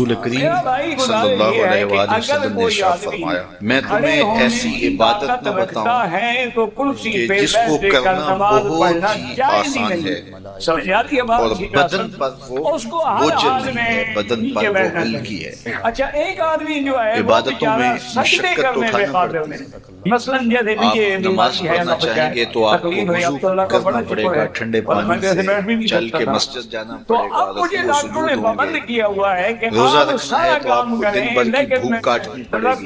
رسول کریم صلی اللہ علیہ وآلہ وسلم نے ارشاد فرمایا میں تمہیں ایسی عبادت نہ بتاؤں کہ جس کو کرنا بہت ہی آسان ہے اور بدن پر وہ بوجھ نہیں ہے، بدن پر وہ ہلکی ہے۔ اچھا ایک آدمی جو ہے عبادتوں میں مشقت اٹھانا پڑتی ہے۔ مثلاً جیسے آپ نماز پڑھنا چاہیں گے تو آپ کو وضو کرنا پڑے گا، ٹھنڈے پانی سے چل کے مسجد جانا پڑے گا، رکوع سجود ہوں گے، روزہ رکھنا ہے تو آپ کو دن بھر کی بھوک کاٹنی پڑے گی،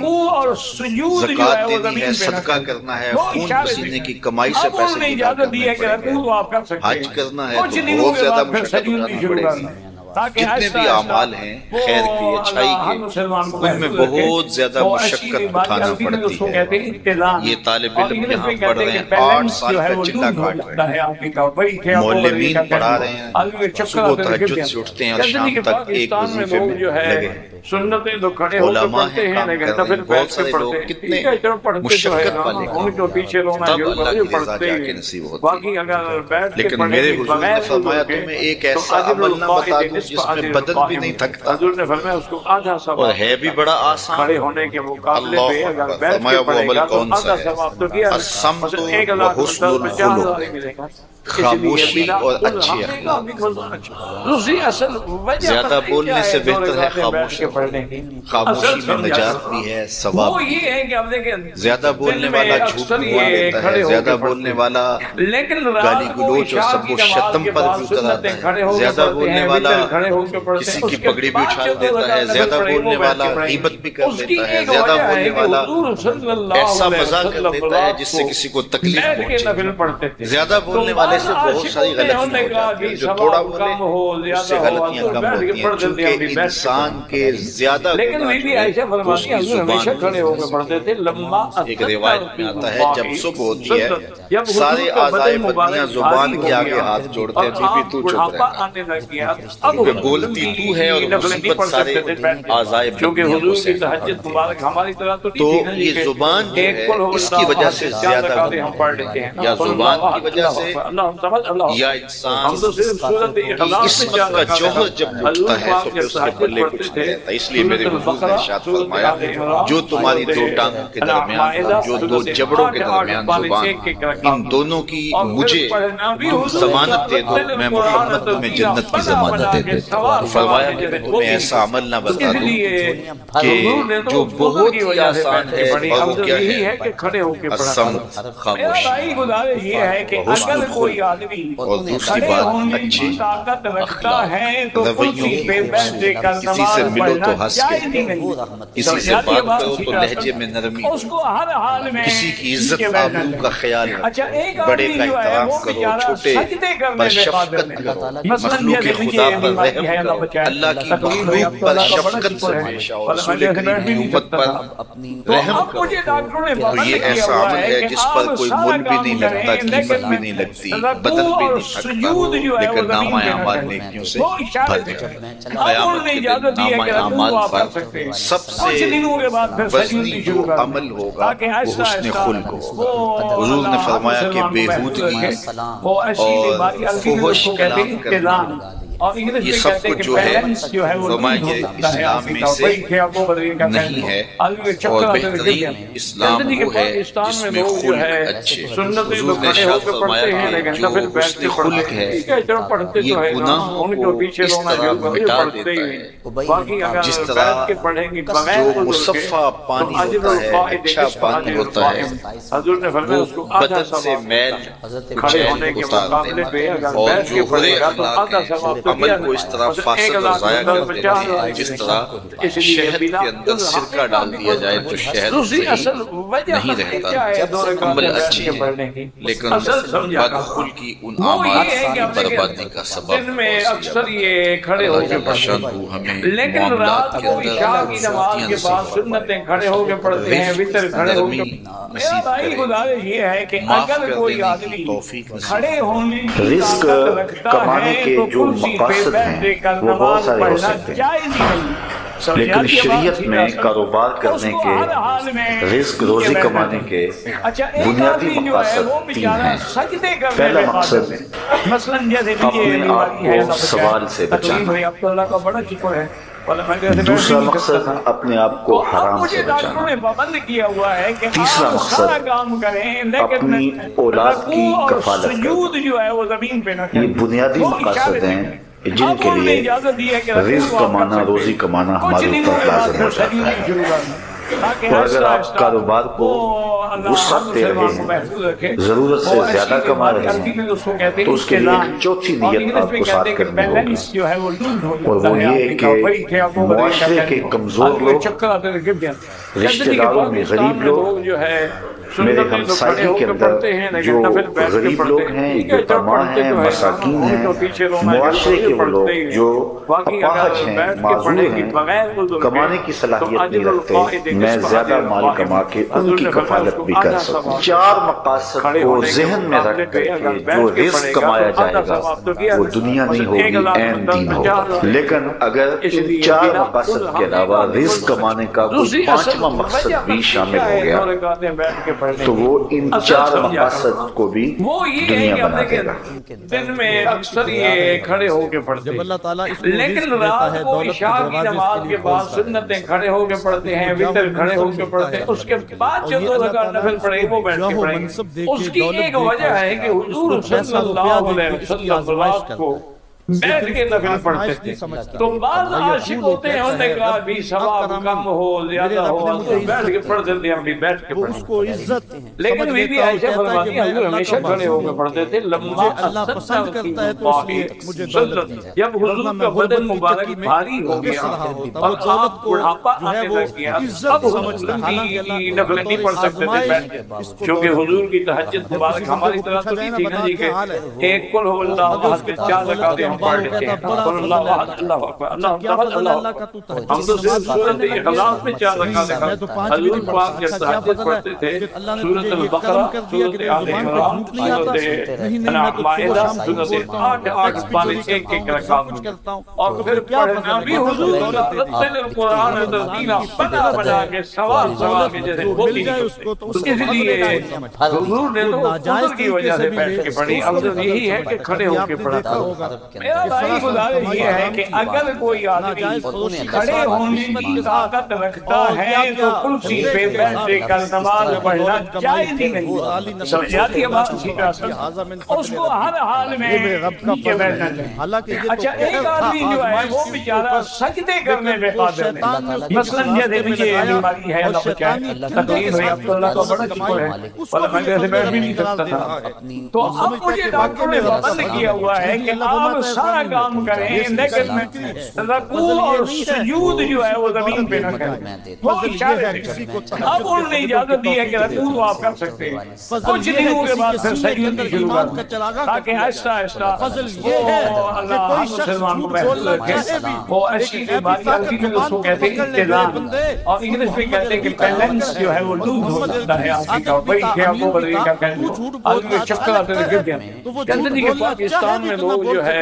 زکوٰۃ دینی ہے، صدقہ کرنا ہے، خون پسینے کی کمائی سے پیسے جمع کرنے پڑیں گے، حج کرنا ہے تو بہت زیادہ مشقت اٹھانا پڑے گی۔ جتنے بھی اعمال ہیں خیر کی، اچھائی کے، ان میں بہت زیادہ مشقت اٹھانا پڑتی ہے۔ یہ طالب علم یہاں پڑھ رہے ہیں، 8 سال کا چلہ کاٹ رہے ہیں، معلمین پڑھا رہے ہیں، صبح تہجد سے اٹھتے ہیں اور شام تک ایک وظیفے میں لگے ہیں، علماء ہیں، کام کر رہے ہیں، بہت سارے لوگ کتنے مشقت والے کام تب اللہ کی رضا جا کے نصیب ہوتی ہے۔ لیکن میرے حضور نے فرمایا تمہیں ایک ایسا عمل نہ بتا دوں جس میں بدن بھی نہیں تھکتا اور ہے بھی بڑا آسان۔ اللہ اکبر، فرمایا وہ عمل کون سا ہے؟ الصمت وحسن الخلق، خاموشی اور اچھی اخلاق۔ زیادہ بولنے سے بہتر ہے خاموشی، خاموشی میں نجات بھی ہے، ثواب بھی ہے۔ زیادہ بولنے والا جھوٹ بول دیتا ہے، زیادہ بولنے والا گالی گلوچ اور سب و شتم پر بھی اتر آتا ہے، زیادہ بولنے والا کسی کی پگڑی بھی اچھال دیتا ہے، زیادہ بولنے والا غیبت بھی کر دیتا ہے، زیادہ بولنے والا ایسا مزاح کر دیتا ہے جس سے کسی کو تکلیف پہنچے۔ زیادہ بولنے والے سے بہت ساری غلطیاں ہو جاتی ہیں، جو تھوڑا بولے اس سے غلطیاں کم ہوتی ہیں، چونکہ انسان کے زیادہ گناہ جو ہے تو اس کی زبان کی۔ ایک روایت میں آتا ہے جب صبح ہوتی ہے سارے اعضائے بدنیاں زبان کے آگے ہاتھ جوڑتے ہیں، بی بی تو چپ رہنا، کیونکہ بولتی تو ہے اور مصیبت سارے اعضائے بدنیاں کو سہنا پڑتی ہے۔ تو یہ زبان جو ہے اس کی وجہ سے زیادہ گناہ ہے، یا زبان کی وجہ سے یا انسان کی عصمت کا جوہر جب اٹھتا ہے تو پھر اس کے پلے کچھ نہیں رہتا۔ اس لیے میرے حضور نے ارشاد فرمایا جو تمہاری دو ٹانگوں کے درمیان، جو دو جبڑوں کے درمیان زبان، ان دونوں کی مجھے تم ضمانت دے دو، میں محمد تمہیں جنت کی ضمانت دے دیتا ہوں۔ فرمایا کہ میں تمہیں ایسا عمل نہ بتا دوں کہ جو بہت ہی آسان ہے، اور وہ کیا ہے؟ الصمت، خاموشی، حسن الخلق، اور دوسری بات اچھے اخلاق، رویوں کی خوبصورتی۔ کسی سے ملو تو ہنس کے، کسی سے بات کرو تو لہجے میں نرمی، کسی کی عزت آبرو کا خیال رکھو، بڑے کا احترام کرو، چھوٹے پر شفقت کرو، مخلوق خدا پر رحم کرو، اللہ کی مخلوق پر شفقت سے پیش آؤ، رسول کریم کی امت پر رحم کرو۔ تو یہ ایسا عمل ہے جس پر کوئی مول بھی نہیں لگتا، قیمت بھی نہیں لگتی، بدن بھی نہیں تھکتا، لیکن نامہ اعمال نیکیوں سے بھر جاتا ہے۔ قیامت کے دن نامہ اعمال پر سب سے وزنی جو عمل ہوگا وہ حسن خلق ہوگا۔ حضور نے فرمایا کہ بیہودگی اور فحش کلام کرنا یہ سب کچھ جو ہے فرمایا کہ اسلام میں سے نہیں ہے، اور بہترین اسلام وہ ہے جس میں خلق اچھے۔ حضور نے ارشاد فرمایا کہ جو حسن خلق ہے یہ گناہوں کو اس طرح مٹا دیتا ہے جس طرح جو مصفہ پانی ہوتا ہے، اچھا پانی ہوتا ہے، وہ بدن سے میل کچیل اتار دیتا ہے، اور جو برے اخلاق ہیں عمل کو اس طرح فاسد اور ضائع کر دیتے ہیں جس طرح شہد کے اندر سرکہ ڈال دیا جائے تو شہد نہیں رہتا۔ عمل اچھی ہے لیکن بدخلقی ان اعمال کی بربادی کا سبب اللہ جل شانہ ہمیں معاملات کے اندر خوبصورتیاں نصیب فرمائے، نرمی نصیب کرے، معاف کر دینے کی توفیق نصیب کرے۔ رزق کمانے کے جو مقاصد ہیں وہ بہت سارے ہو سکتے ہیں، لیکن شریعت میں کاروبار کرنے کے، رزق روزی کمانے کے بنیادی مقاصد 3 ہیں۔ پہلا مقصد اپنے آپ کو سوال سے بچانا، دوسرا مقصد اپنے آپ کو حرام سے بچانا، تیسرا مقصد اپنی اولاد کی کفالت کرنا۔ یہ بنیادی مقاصد ہیں جن کے لیے رزق کمانا، روزی کمانا ہمارے اوپر لازم ہو جاتا ہے۔ اور اگر آپ کاروبار کو وسعت دے رہے ہیں، ضرورت سے زیادہ کما رہے ہیں، تو اس کے لیے ایک چوتھی نیت آپ کو ساتھ کرنی ہوگی، اور وہ یہ کہ معاشرے کے کمزور لوگ، رشتہ داروں میں غریب لوگ، میرے ہمسائے کے اندر جو غریب لوگ ہیں، یتیماں ہیں، مساکین ہیں، معاشرے کے وہ لوگ جو اپاہج ہیں، معذور ہیں، کمانے کی صلاحیت نہیں رکھتے، میں زیادہ مال کما کے ان کی کفالت بھی کر سکوں۔ چار مقاصد کو ذہن میں رکھ کر کے جو رزق کمایا جائے گا وہ دنیا نہیں ہوگی، عین دین ہوگا۔ لیکن اگر ان چار مقاصد کے علاوہ رزق کمانے کا کوئی پانچواں مقصد بھی شامل ہو گیا تو وہ ان چار مقاصد کو بھی دنیا بنا دے گا۔ دن میں اکثر یہ کھڑے ہو کے پڑھتے ہیں، لیکن رات کو عشاء کی نماز کے بعد سنتیں کھڑے ہو کے پڑھتے ہیں، وتر کھڑے ہو کے پڑھتے ہیں، اس کے بعد جو 2 رکعت نفل پڑھے وہ بیٹھ کے پڑھیں گے۔ اس کی ایک وجہ ہے کہ حضور صلی اللہ علیہ وسلم رات کو بیٹھ کے نفل پڑھتے تھے، تو بعض عاشق ہوتے ہیں، انہوں نے کہا بھی ثواب کم ہو زیادہ ہو تو بیٹھ کے پڑھتے تھے، ہم بھی بیٹھ کے پڑھتے ہیں۔ لیکن بی بی عائشہ فرماتی ہیں حضور ہمیشہ کھڑے ہو کے پڑھتے تھے، لمبا پسند کرتا ہے تو جب حضور کا بدن مبارک بھاری ہو گیا اور آپ بڑھاپا آنے لگ گیا، اب حضور کی نفل نہیں پڑھ سکتے تھے بیٹھ کے، کیونکہ حضور کی تہجد مبارک ہماری طرح تو نہیں تھی نا جی کہ ایک قل هو اللہ احد کے 4 رکعتیں ہم پڑھ لیتے ہیں، قل اللہ احد اللہ اکبر اللہ اکبر، ہم تو صرف سورۃ اخلاص میں 4 رکعتیں حضور پاک جب تہجد پڑھتے تھے، سورۃ البقرہ، سورۃ آل عمران، سورۃ مائدہ، سورۃ 8 پانے ایک ایک رکعت، اور پھر پڑھنا بھی حضور کا رتل القرآن ترتیلا بنا کے سوال کے جیسے ہوتی ہے۔ اس لیے حضور نے تو عذر کی وجہ سے بیٹھ کے پڑھی، افضل یہی ہے کہ کھڑے ہو کے پڑھتا ہوگا۔ میرا بھائی گزارش یہ ہے کہ اگر کوئی آدمی کھڑے ہونے کی طاقت رکھتا ہے تو کرسی پہ بیٹھ کر نماز پڑھنا جائز ہی نہیں، سمجھ آتی ہے بات؟ اس کو ہر حال میں نیچے بیٹھنا چاہیے۔ اچھا ایک آدمی جو ہے وہ بیچارہ سجدے کرنے میں قادر نہیں، مثلاً جیسے بھی یہ بیماری ہے، اللہ بچائے، تکلیف ہے، اب تو اللہ کا بڑا شکر ہے، ورنہ میں جیسے بیٹھ بھی نہیں سکتا تھا، تو اب مجھے ڈاکٹر نے پابند کیا ہوا ہے کہ آپ سارا کام کریں لیکن رکوع اور سجود جو ہے وہ زمین پہ نہ کریں، وہ اشارے سے کریں۔ اب انہوں نے اجازت دی ہے کہ رکوع آپ کر سکتے ہیں، کچھ دنوں کے بعد پھر سجود بھی شروع کریں، تاکہ آہستہ آہستہ وہ اللہ مسلمان کو محفوظ رکھے۔ وہ ایسی بیماری عربی میں اس کو کہتے ہیں اتزان، اور انگلش میں کہتے ہیں کہ بیلنس جو ہے وہ لوز ہو جاتا ہے آدمی کا، وہی کہ آپ کو بدلی کا کہتے ہیں، آدمی چکر آتے ہیں گر گیا۔ کہتے ہیں کہ پاکستان میں لوگ جو ہے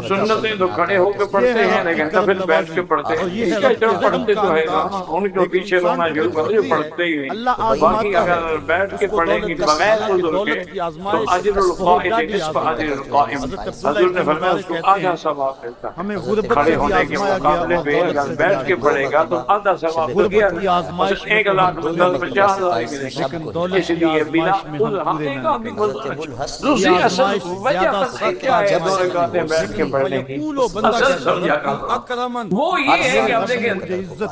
سنتیں تو کھڑے ہو کے پڑھتے ہیں لیکن نفل بیٹھ کے پڑھتے ہیں، اس کا جو پڑھتے تو ہے ان کے پیچھے رونا شروع کر جو پڑھتے ہی نہیں، باقی اگر بیٹھ کے پڑھیں گی بغیر عذر کے تو اجر القائم نصف اجر القائم، حضور نے فرمایا اس کو آدھا ثواب ملتا ہے۔ کھڑے ہونے کے مقابلے پہ اگر بیٹھ کے پڑھے گا تو آدھا ثواب مل گیا، 1,50,000 ملے، اس لیے بنا ایک آدمی دوسری اصل وجہ کیا ہے 2 رکعتیں بیٹھ کے پڑھنے کی اصل سمجھا کرتا وہ یہ ہے کہ آپ دیکھیں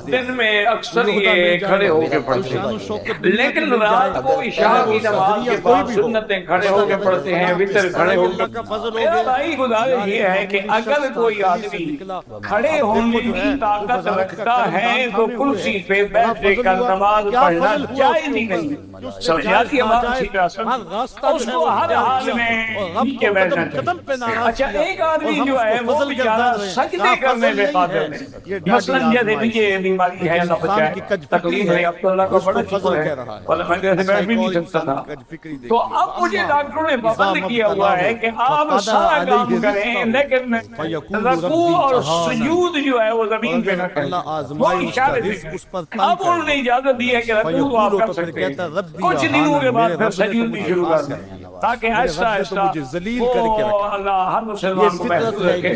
دن میں اکثر یہ کھڑے ہو کے پڑھتے ہیں، لیکن رات کو عشاء کی نماز کے بعد سنتیں کھڑے ہو کے پڑھتے ہیں، وتر کھڑے ہو کے۔ میرا بھائی گزارش یہ ہے کہ اگر کوئی آدمی کھڑے ہونے کی طاقت رکھتا ہے تو کرسی پہ بیٹھ کر نماز پڑھنا جائز ہی نہیں، سمجھ آتی ہے بات؟ اس کو ہر حال میں نیچے بیٹھنا چاہیے۔ اچھا ایک آدمی جو ہے وہ بیچارہ سجدے کرنے میں قادر ہے، مثلاً جیسے بھی یہ بیماری ہے، اللہ بچائے، تکلیف ہے، اب تو اللہ کا بڑا شکر ہے، ورنہ میں جیسے بیٹھ بھی نہیں سکتا تھا، تو اب مجھے ڈاکٹروں نے پابند کیا ہوا ہے کہ آپ سارا کام کریں لیکن رکوع اور سجود جو ہے وہ زمین پہ نہ کریں، وہ اشارے سے کریں۔ اب انہوں نے اجازت دی ہے کہ رکوع آپ کر سکتے ہیں، کچھ دنوں کے بعد پھر سجود بھی شروع کر دیں، تاکہ آہستہ آہستہ وہ اللہ ہر مسلمان کو محفوظ رکھے.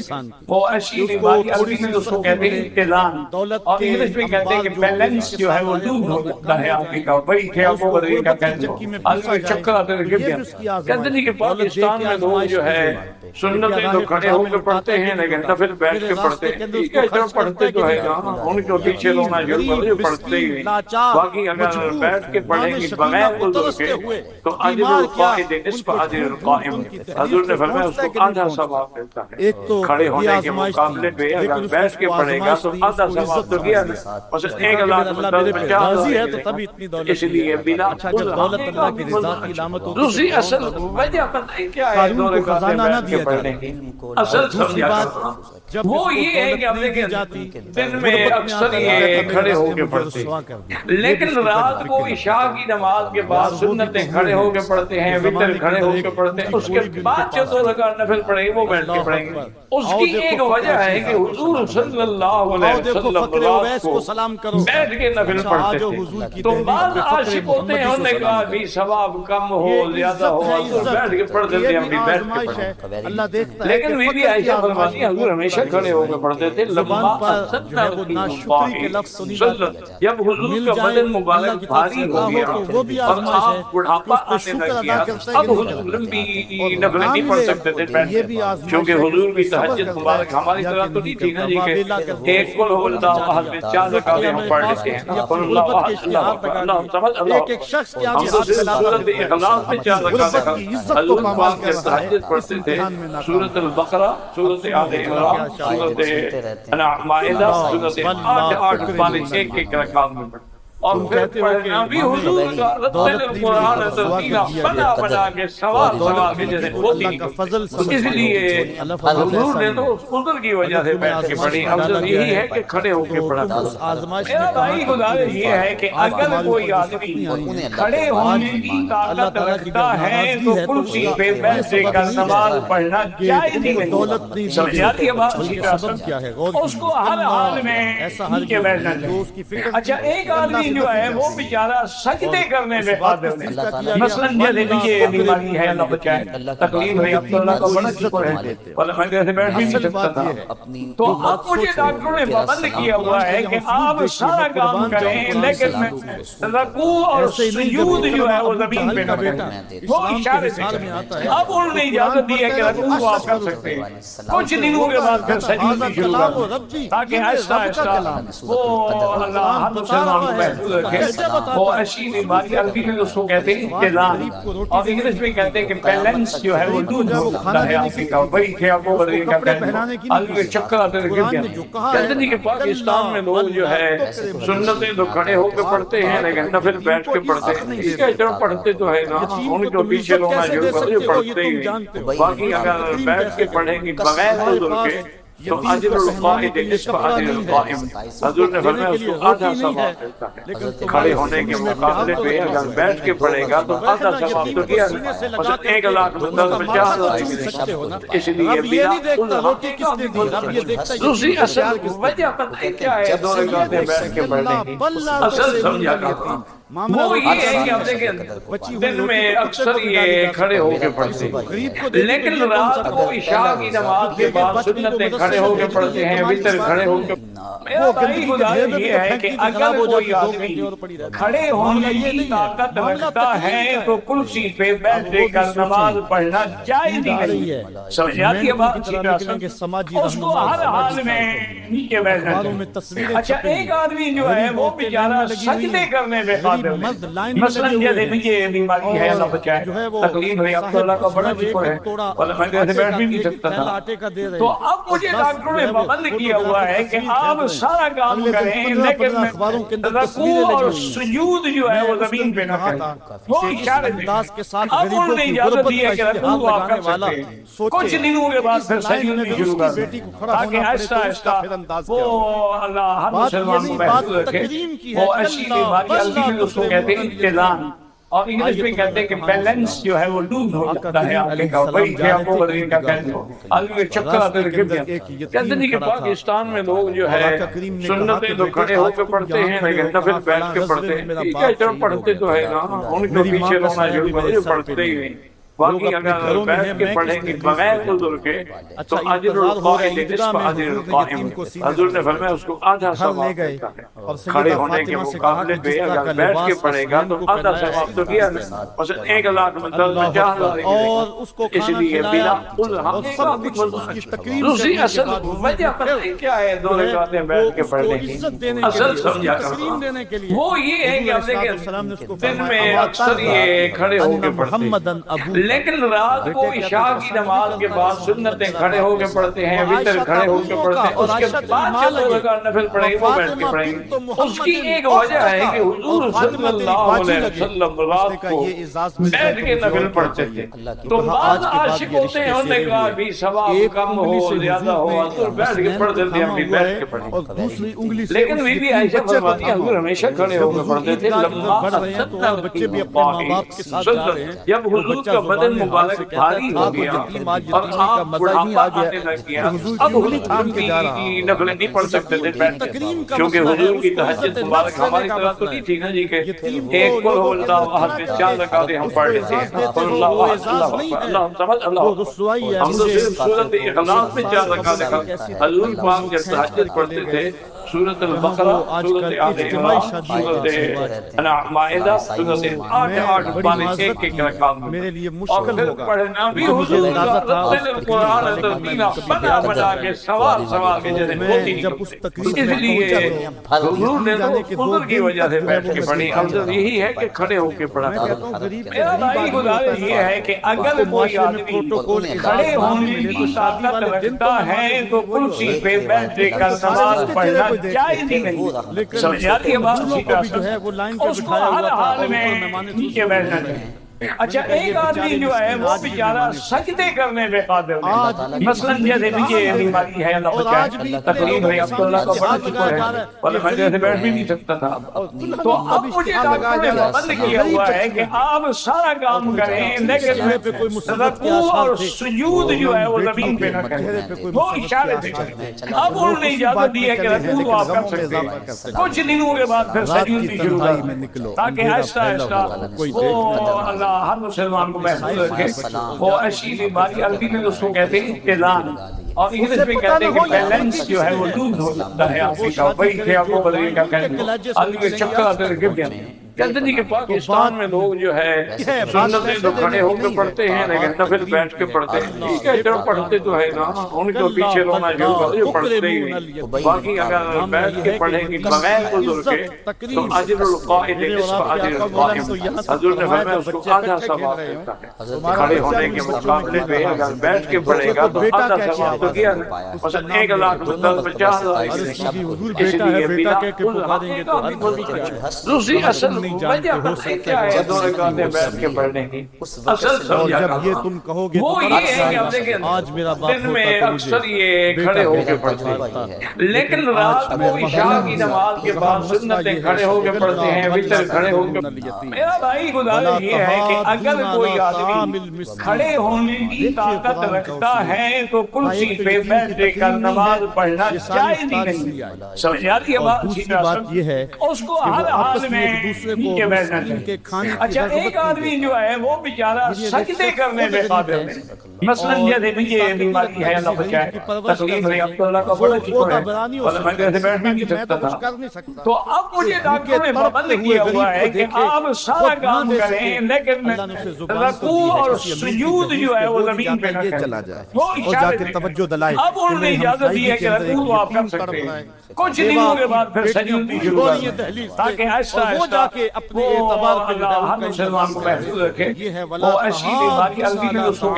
وہ ایسی بیماری عربی میں اس کو کہتے ہیں اتزان، اور انگلش میں کہتے ہیں کہ بیلنس جو ہے وہ لوز ہو جاتا ہے آدمی کا. وہی کہ آپ کو بدری کا کہتے ہیں آدمی چکر آتے ہیں گر گیا. کہتے ہیں کہ پاکستان میں لوگ جو ہے سنتیں تو کھڑے ہو کے پڑھتے ہیں لیکن نفل بیٹھ کے پڑھتے ہیں. ٹھیک ہے جو پڑھتے جو ہے ان کو پیچھے رونا ضرور جو پڑھتے ہی. باقی اگر بیٹھ کے پڑھیں گے بغیر عذر کے تو اجر القائد نصف اجر القائم. حضور نے فرمایا اس کو آدھا ثواب ملتا ہے. کھڑے ہونے کے مقابلے پہ اگر بیٹھ کے پڑھے گا تو آدھا ثواب تو گیا نا. بس 1,50,000 ہے تو تبھی اتنی دولت. اس لیے بلا دولت اللہ کی رضا کی علامت ہوتی ہے. دوسری اصل وجہ پتہ کیا ہے دور خزانہ نہ دیا پڑھنے کی اصل سمجھا وہ یہ ہے کہ ہم دیکھیں دن میں اکثر یہ کھڑے ہو کے پڑھتے ہیں لیکن رات کو عشاء کی نماز کے بعد سنتیں کھڑے ہو کے پڑھتے ہیں، وتر کھڑے ہو کے پڑھتے ہیں. اس کے بعد جو 2 رکعت نفل پڑھیں گے وہ بیٹھ کے پڑھیں گے. اس کی ایک وجہ ہے کہ حضور صلی اللہ علیہ وسلم رات کو بیٹھ کے نفل پڑھتے تھے. تو بعض عاشق ہوتے ہیں انہوں نے کہا بھی ثواب کم ہو زیادہ ہو تو بیٹھ کے پڑھتے تھے، ہم بھی بیٹھ کے پڑھیں. لیکن بی بی عائشہ فرماتی ہیں حضور ہمیشہ کھڑے ہو کے پڑھتے تھے. جب حضور کا بدن مبارک بھاری ہو گیا اور آپ بڑھاپا آنے لگ گیا اب حضور لمبی نفلیں نہیں پڑھ سکتے تھے بیٹھ کے، کیونکہ حضور بھی تہجد مبارک ہماری طرح تو نہیں تھی نا جی کہ ایک قل هو اللہ احد میں 4 رکعتیں ہم پڑھ لیتے ہیں. قل اللہ احد اللہ اکبر اللہ سمجھ اللہ ہم تو سورۃ اخلاص میں 4 رکعتیں حضور پاک کے تہجد پڑھتے تھے. سورۃ البقرہ، سورۃ آل عمران، سورۃ مائدہ، سورۃ 8 پانے ایک رکعت میں پڑھتے اور پھر پڑھنا بھی حضور کا رتل القرآن ترتیلا بنا بنا کے سوال کے جیسے ہوتی. اس لیے حضور نے تو اس عذر کی وجہ سے بیٹھ کے پڑھی. افضل یہی ہے کہ کھڑے ہو کے پڑھا. میرا بھائی گزارش یہ ہے کہ اگر کوئی آدمی کھڑے ہونے کی طاقت رکھتا ہے تو کرسی پہ بیٹھ کر نماز پڑھنا جائز نہیں. سمجھاتی ہے بات؟ اس کو ہر حال میں نیچے بیٹھنا چاہیے. اچھا ایک آدمی جو ہے وہ بیچارہ سجدے کرنے میں قادر ہے. مثلا جیسے یہ بیماری ہے اللہ بچائے تکلیف ہے اب تو اللہ کا بڑا شکر ہے ورنہ میں کیسے بیٹھ بھی نہیں سکتا تھا. تو اب مجھے ڈاکٹروں نے پابند کیا ہوا ہے کہ آپ سارا کام کریں لیکن رکوع اور سجود جو ہے وہ زمین پہ نہ کریں. وہ اشارے سے کریں. اب انہوں نے اجازت دی ہے کہ رکوع کو آپ کر سکتے ہیں. کچھ دنوں کے بعد پھر سجود بھی شروع کر تاکہ آہستہ آہستہ وہ اللہ ہر مسلمان کو محفوظ رکھے. وہ ایسی بیماری عربی میں اس کو کہتے ہیں اتزان، اور انگلش میں کہتے ہیں کہ بیلنس جو ہے وہ لوز ہو جاتا ہے آدمی کا. وہی کہ آپ کو بدری کا کہتے ہیں آدمی کے چکر آتے ہیں گر گیا. کہتے ہیں کہ پاکستان میں لوگ جو ہے سنتیں تو کھڑے ہو کے پڑھتے ہیں لیکن نفل بیٹھ کے پڑھتے ہیں. اس کا جب پڑھتے تو ہے نا ان کو پیچھے رونا ضرور جو پڑھتے ہی. باقی اگر بیٹھ کے پڑھیں گے بغیر عذر کے تو اجر القائد نصف اجر القائم. حضور نے فرمایا اس کو آدھا ثواب ملتا ہے. کھڑے ہونے کے مقابلے پہ اگر بیٹھ کے پڑھے گا تو آدھا ثواب تو گیا نا. بس 1,50,000 اس لیے بلا دوسری اصل وجہ پتہ کیا ہے 2 رکعتیں بیٹھ کے پڑھنے کی اصل سمجھا کرتا ہوں. وہ یہ ہے کہ آپ دیکھیں دن میں اکثر یہ کھڑے ہو کے پڑھتے ہیں لیکن رات کو عشاء کی نماز کے بعد سنتیں کھڑے ہو کے پڑھتے ہیں، وتر کھڑے ہو کے. میرا بھائی گزارش یہ ہے کہ اگر کوئی آدمی کھڑے ہونے کی طاقت رکھتا ہے تو کرسی پہ بیٹھ کر نماز پڑھنا جائز نہیں ہے. سمجھاتی ہے بات؟ اس کو ہر حال میں نیچے بیٹھنا چاہیے. اچھا ایک آدمی جو ہے وہ بیچارہ سجدے کرنے میں مثلا جیسے یہ بیماری ہے اللہ بچائے تکلیف ہے اب تو اللہ کا بڑا شکر ہے ورنہ میں کیسے بیٹھ بھی نہیں سکتا تھا. تو اب مجھے ڈاکٹروں نے پابند کیا ہوا ہے کہ آپ سارا کام کریں لیکن رکوع اور سجود جو ہے وہ زمین پہ نہ کریں. وہ اشارے سے اب انہوں نے اجازت دی ہے کہ رکوع آپ کر سکتے ہیں. کچھ دنوں کے بعد پھر سجود بھی شروع کر تاکہ آہستہ آہستہ وہ اللہ ہر مسلمان کو محفوظ رکھے. وہ ایسی بیماری عربی میں اس کو کہتے ہیں اتزان، اور انگلش میں کہتے ہیں کہ بیلنس جو ہے وہ لوز ہو جاتا ہے آدمی کا. وہی کہ آپ کو بدری کا کہتے ہیں آدمی کے چکر آتے ہیں گر گیا. کہتے ہیں کہ پاکستان میں لوگ جو ہے سنتیں تو کھڑے ہو کے پڑھتے ہیں لیکن نفل بیٹھ کے پڑھتے ہیں. ٹھیک ہے جب پڑھتے تو ہے نا ان کو پیچھے رونا ضرور جو پڑھتے ہی نہیں. باقی اگر بیٹھ کے پڑھیں گے بغیر عذر کے تو اجر القائل نصف اجر القائم. حضور نے فرمایا اس کو آدھا ثواب ملتا ہے. کھڑے ہونے کے مقابلے پہ اگر بیٹھ کے پڑھے گا تو آدھا ثواب تو کیا ہے. مثلا 1,00,000 میں 10,000 اس لیے بلا دوسری اصل وجہ کیا ہے دو رکعتیں بیٹھ کے پڑھنے کی اصل سمجھا کر وہ یہ ہے کہ آپ دیکھیں دن میں اکثر یہ کھڑے ہو کے پڑھتے ہیں لیکن رات کو عشاء کی نماز کے بعد سنتیں کھڑے ہو کے پڑھتے ہیں وتر کھڑے ہو کے پڑھتے ہیں اس کے بعد جو دو رکعت نفل پڑھیں گے وہ بیٹھ کے پڑھیں گے. اس کی ایک وجہ ہے کہ حضور صلی اللہ علیہ وسلم رات کو بیٹھ کے نفل پڑھتے تھے. تو بعض عاشق ہوتے ہیں انہوں نے کہا بھی ثواب کم ہو زیادہ ہو تو بیٹھ کے پڑھ دیتے ہیں ہم بھی بیٹھ کے پڑھیں. لیکن بی بی عائشہ فرماتی ہیں حضور ہمیشہ کھڑے ہو کے پڑھتے تھے. جب حضور کا بدن مبارک بھاری ہو گیا اور آپ بڑھاپا آنے لگ گیا اب حضور کی نفلیں نہیں پڑھ سکتے تھے بیٹھ کے کیونکہ حضور کی تہجد مبارک ہماری طرح تو نہیں تھی نا جی کہ ایک قل هو اللہ احد میں 4 رکعتیں ہم پڑھ لیتے ہیں قل اللہ احد اللہ سمجھ اللہ ہم تو صرف سورۃ اخلاص میں 4 رکعتیں حضور پاک جب تہجد پڑھتے تھے سورۃ البقرہ سورۃ آل عمران سورۃ مائدہ سورۃ 8 پانے ایک رکعت میرے لیے مشکل ہوگا پڑھنا بھی حضور کا قرآن ترتیلا بنا بنا کے سوال سوال کے جیسے ہوتی جب اس تقریب اس لیے حضور نے تو عذر کی وجہ سے بیٹھ کے پڑھی. افضل یہی ہے کہ کھڑے ہو کے پڑھا. میرا بھائی گزارش یہ ہے کہ اگر کوئی آدمی کھڑے ہونے کی طاقت رکھتا ہے تو کرسی پہ بیٹھ کر نماز پڑھنا جائز ہی نہیں. سمجھاتی ہے بات جو ہے وہ لائن پہ اس کو بٹھایا ہر ہوا تھا حال میں نیچے بیٹھنا چاہیے. اچھا ایک آدمی جو ہے وہ بیچارہ سجدے کرنے پہ قادر نہیں. مثلا جیسے مجھے بیماری ہے اللہ بچائے تقریب ہے عبداللہ کا بڑھ چکا ہے اور میں جیسے بیٹھ بھی نہیں سکتا تھا تو اب مجھے ڈاکٹر نے بند کیا ہوا ہے کہ آپ سارا کام کریں لیکن رکوع اور سجود جو ہے وہ زمین پہ نہ کریں وہ اشارے سے کریں. اب انہوں نے اجازت دی ہے کہ رکوع آپ کر سکتے ہیں کچھ دنوں کے بعد پھر سجود بھی شروع کریں تاکہ آہستہ آہستہ وہ ہر مسلمان کو محفوظ رکھے. وہ ایسی بیماری عربی میں اس کو کہتے ہیں اتزان اور انگلش میں کہتے ہیں کہ بیلنس جو ہے وہ لوز ہو جاتا ہے آپ کا. وہی تھے آپ کو بدلے کا کہتے ہیں آدمی کے چکر آتے گر جاتے ہیں. کہتے ہیں کہ پاکستان میں لوگ جو ہے سنتیں تو کھڑے ہو کے پڑھتے ہیں لیکن نفل بیٹھ کے پڑھتے ہیں. ٹھیک ہے چلو پڑھتے تو ہے نا ان کو پیچھے رونا جو پڑھتے ہی نہیں. باقی اگر بیٹھ کے پڑھیں گے بغیر عذر کے تو اجر القائل نصف اجر القائم. حضور نے فرمایا اس کو آدھا ثواب ملتا ہے. کھڑے ہونے کے مقابلے پہ اگر بیٹھ کے پڑھے گا تو آدھا ثواب تو کیا ہے. مثلا 1,50,000 اس لیے بلا دوسری اصل وجہ کیا ہے دو رکعتیں بیٹھ کے پڑھنے کی اصل سمجھا جب یہ تم کہو گے وہ یہ ہے کہ آپ دیکھیں آج میرا باپ دن میں اکثر یہ کھڑے ہو کے پڑھتے ہیں لیکن رات کو عشاء کی نماز کے بعد سنتیں کھڑے ہو کے پڑھتے ہیں وتر کھڑے ہو کے. میرا بھائی گزارش یہ ہے کہ اگر کوئی آدمی کھڑے ہونے کی طاقت رکھتا ہے تو کرسی پہ بیٹھ کر نماز پڑھنا جائز ہی نہیں. سمجھ آتی ہے بات یہ ہے اس کو ہر حال میں نیچے بیٹھنا چاہیے. اچھا ایک آدمی جو ہے وہ بیچارہ سجدے کرنے پہ قادر نہیں. مثلا جیسے مجھے بیماری ہے اللہ بچائے تکلیف ہے عبداللہ کا بڑا چکر ہے اور میں جیسے بیٹھ بھی نہیں سکتا تھا تو اب مجھے ڈاکٹر نے پابند کیا ہوا ہے کہ آپ سارا کام کریں لیکن رکوع اور سجود جو ہے وہ زمین پہ نہ کریں وہ اشارے سے. اب انہوں نے اجازت دی ہے کہ رکوع آپ کر سکتے ہیں کچھ دنوں کے بعد پھر سجود بھی شروع کریں تاکہ آہستہ آہستہ وہ ہر مسلمان کو محفوظ رکھے. وہ ایسی بیماری عربی میں اس کو